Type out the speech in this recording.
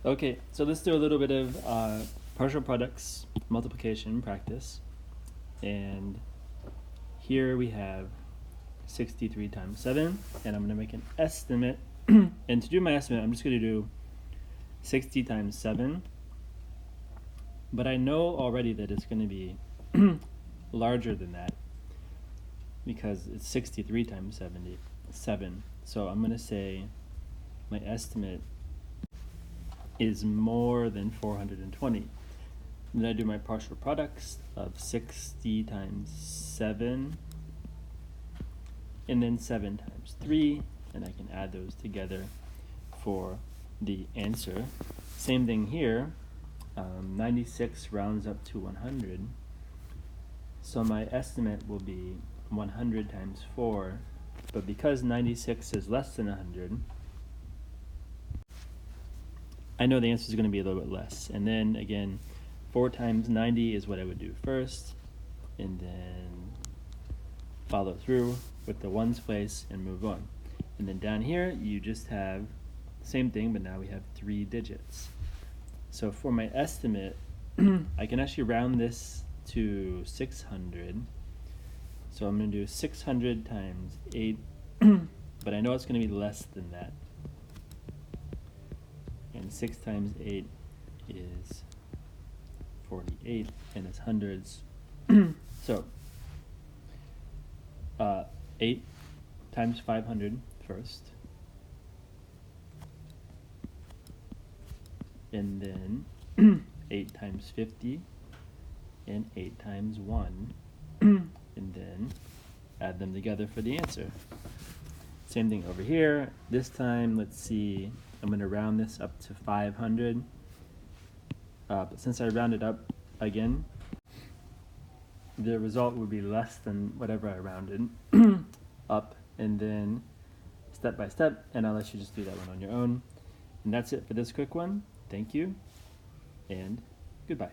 Okay, so let's do a little bit of partial products multiplication practice. And here we have 63 times 7, and I'm going to make an estimate. And to do my estimate, I'm just going to do 60 times 7. But I know already that it's going to be larger than that because it's 63 times 7. So I'm going to say my estimate is more than 420. Then I do my partial products of 60 times 7 and then 7 times 3, and I can add those together for the answer. Same thing here. 96 rounds up to 100, so my estimate will be 100 times 4, but because 96 is less than 100, I know the answer is going to be a little bit less. And then again, 4 times 90 is what I would do first, and then follow through with the ones place and move on. And then down here you just have the same thing, but now we have 3 digits. So for my estimate, I can actually round this to 600. So I'm going to do 600 times 8, but I know it's going to be less than that. And 6 times 8 is 48, and it's hundreds. So 8 times 500 first, and then 8 times 50, and 8 times 1, and then add them together for the answer. Same thing over here. This time, let's see, I'm going to round this up to 500. But since I rounded up again, the result would be less than whatever I rounded up, and then step by step, and I'll let you just do that one on your own. And that's it for this quick one. Thank you, and goodbye.